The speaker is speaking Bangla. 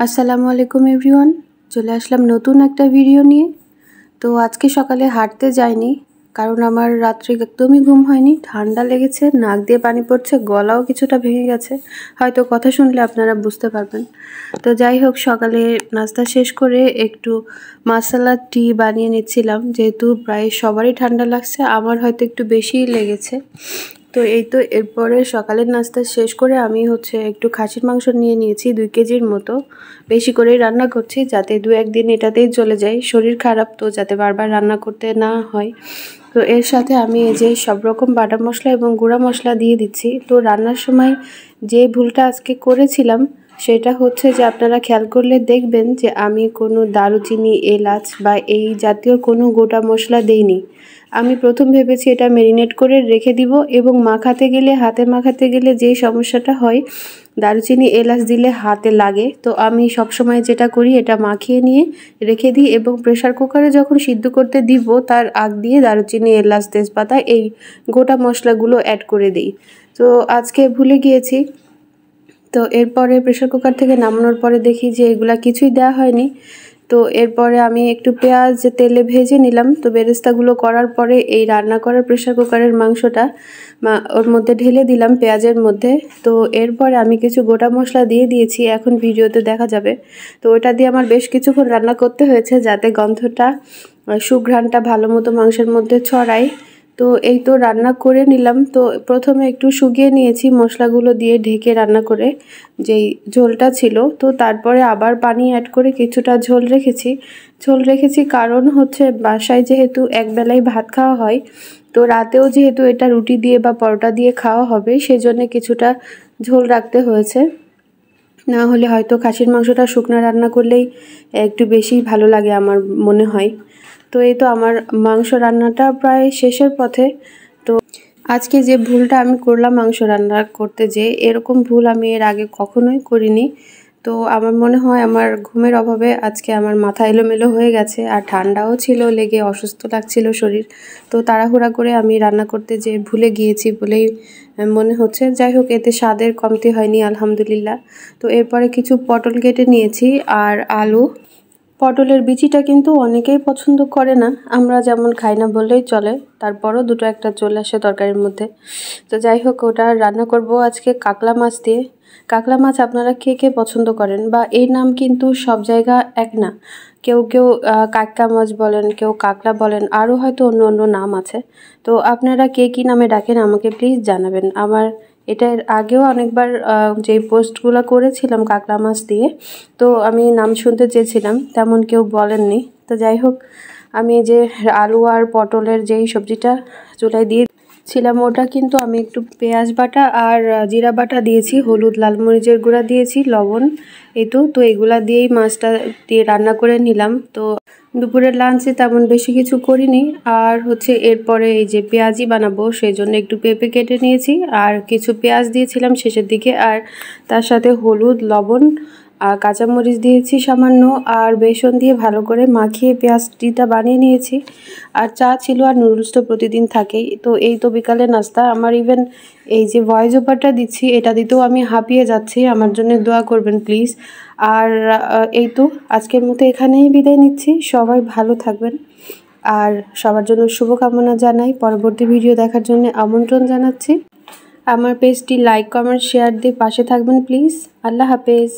আসসালামু আলাইকুম এভরিওয়ান, চলে আসলাম নতুন একটা ভিডিও নিয়ে। তো আজকে সকালে হাঁটতে যাইনি, কারণ আমার রাত্রে একদমই ঘুম হয়নি, ঠান্ডা লেগেছে, নাক দিয়ে পানি পড়ছে, গলাও কিছুটা ভেঙে গেছে, হয়তো কথা শুনলে আপনারা বুঝতে পারবেন। তো যাই হোক, সকালে নাস্তা শেষ করে একটু মাসালা টি বানিয়ে নিচ্ছিলাম, যেহেতু প্রায় সবারই ঠান্ডা লাগছে, আমার হয়তো একটু বেশিই লেগেছে। তো এই তো এরপরে সকালের নাস্তা শেষ করে আমি একটু খাসির মাংস নিয়ে নিয়েছি 2 কেজির মতো। বেশি করেই রান্না করছি যাতে 2-1 দিন এটাতেই চলে যায়, শরীর খারাপ তো যাতে বারবার রান্না করতে না হয়। তো এর সাথে আমি এই যে সব রকম বাটা মশলা এবং গুঁড়া মশলা দিয়ে দিচ্ছি। তো রান্নার সময় যে ভুলটা আজকে করেছিলাম সেটা হচ্ছে যে, আপনারা খেয়াল করলে দেখবেন যে আমি কোনো দারুচিনি, এলাচ বা এই জাতীয় কোনো গোটা মশলা দেইনি। আমি প্রথম ভেবেছি এটা ম্যারিনেট করে রেখে দিব, এবং হাতে মাখাতে গেলে যেই সমস্যাটা হয়, দারুচিনি এলাচ দিলে হাতে লাগে। তো আমি সবসময় যেটা করি, এটা মাখিয়ে নিয়ে রেখে দিই এবং প্রেসার কুকারে যখন সিদ্ধ করতে দিব তার আগ দিয়ে দারুচিনি, এলাচ, তেজপাতা এই গোটা মশলাগুলো অ্যাড করে দিই। তো আজকে ভুলে গিয়েছি। তো এরপরে প্রেসার কুকার থেকে নামানোর পরে দেখি যে এগুলা কিছুই দেওয়া হয়নি। তো এরপরে আমি একটু পেঁয়াজ তেলে ভেজে নিলাম। তো বেরেস্তাগুলো করার পরে এই রান্না করার প্রেসার কুকারের মাংসটা ওর মধ্যে ঢেলে দিলাম পেঁয়াজের মধ্যে। তো এরপরে আমি কিছু গোটা মশলা দিয়ে দিয়েছি, এখন ভিডিওতে দেখা যাবে। তো ওটা দিয়ে আমার বেশ কিছুক্ষণ রান্না করতে হয়েছে যাতে গন্ধটা, সুঘ্রাণটা ভালো মতো মাংসের মধ্যে ছড়ায়। তো এই তো রান্না করে নিলাম। তো প্রথমে একটু শুকিয়ে নিয়েছি মশলাগুলো দিয়ে ঢেকে, রান্না করে যেই ঝোলটা ছিল। তো তারপরে আবার পানি অ্যাড করে কিছুটা ঝোল রেখেছি কারণ বাসায় যেহেতু একবেলাই ভাত খাওয়া হয়, তো রাতেও যেহেতু এটা রুটি দিয়ে বা পরোটা দিয়ে খাওয়া হবে, সেজন্য কিছুটা ঝোল রাখতে হয়েছে। না হলে হয়তো খাসির মাংসটা শুকনো রান্না করলেই একটু বেশি ভালো লাগে আমার মনে হয়। তো এই তো আমার মাংস রান্নাটা প্রায় শেষের পথে। তো আজকে যে ভুলটা আমি করলাম মাংস রান্না করতে যেয়ে, এরকম ভুল আমি এর আগে কখনোই করিনি। তো আমার মনে হয় আমার ঘুমের অভাবে আজকে আমার মাথা এলোমেলো হয়ে গেছে, আর ঠান্ডাও ছিল লেগে, অসুস্থ লাগছিল শরীর। তো তাড়াহুড়া করে আমি রান্না করতে যেয়ে ভুলে গিয়েছি বলেই মনে হচ্ছে। যাই হোক, এতে স্বাদের কমতি হয়নি, আলহামদুলিল্লাহ। তো এরপরে কিছু পটল কেটে নিয়েছি আর আলু। পটলের বিচিটা কিন্তু অনেকেই পছন্দ করে না, আমরা যেমন খাই না বললেই চলে, তারপরও দুটো একটা চলে আসে তরকারির মধ্যে। তো যাই হোক, ওটা রান্না করব আজকে কাকলা মাছ দিয়ে। কাকলা মাছ আপনারা কে কে পছন্দ করেন, বা এই নাম কিন্তু সব জায়গা এক না। কেউ কেউ কাক্কা মাছ বলেন, কেউ কাকলা বলেন, আরও হয়তো অন্য অন্য নাম আছে। তো আপনারা কে কী নামে ডাকেন আমাকে প্লিজ জানাবেন। আমার এটার আগেও অনেকবার যেই পোস্টগুলো করেছিলাম কাকলা মাছ দিয়ে, তো আমি নাম শুনতে চেয়েছিলাম, তেমন কেউ বলেননি। তো যাই হোক, আমি যে আলু আর পটলের যেই সবজিটা চুলায় দিয়েছিলাম, ওটা কিন্তু আমি একটু পেঁয়াজ বাটা আর জিরা বাটা দিয়েছি, হলুদ, লাল মরিচের গুঁড়া দিয়েছি, লবণ, এই তো এগুলা দিয়েই মাছটা দিয়ে রান্না করে নিলাম। তো দুপুরের লাঞ্চে তেমন বেশি কিছু করিনি। আর এরপরে এই যে পেঁয়াজি বানাবো, সেই জন্য একটু পেঁপে কেটে নিয়েছি আর কিছু পেঁয়াজ দিয়েছিলাম শেষের দিকে, আর তার সাথে হলুদ, লবণ আর কাঁচামরিচ দিয়েছি সামান্য, আর বেসন দিয়ে ভালো করে মাখিয়ে পেঁয়াজটিটা বানিয়ে নিয়েছি। আর চা ছিল, আর নুডলস তো প্রতিদিন থাকেই। তো এই তো বিকালে নাস্তা আমার। ইভেন এই যে ভয়েস ওভারটা দিচ্ছি, এটা দিতেও আমি হাঁপিয়ে যাচ্ছি, আমার জন্য দোয়া করবেন প্লিজ। আর এই তো আজকের মতো এখানেই বিদায় নিচ্ছি। সবাই ভালো থাকবেন, আর সবার জন্য শুভকামনা জানাই। পরবর্তী ভিডিও দেখার জন্য আমন্ত্রণ জানাচ্ছি। আমার পেজটি লাইক, কমেন্ট, শেয়ার দিয়ে পাশে থাকবেন প্লিজ। আল্লাহ হাফেজ।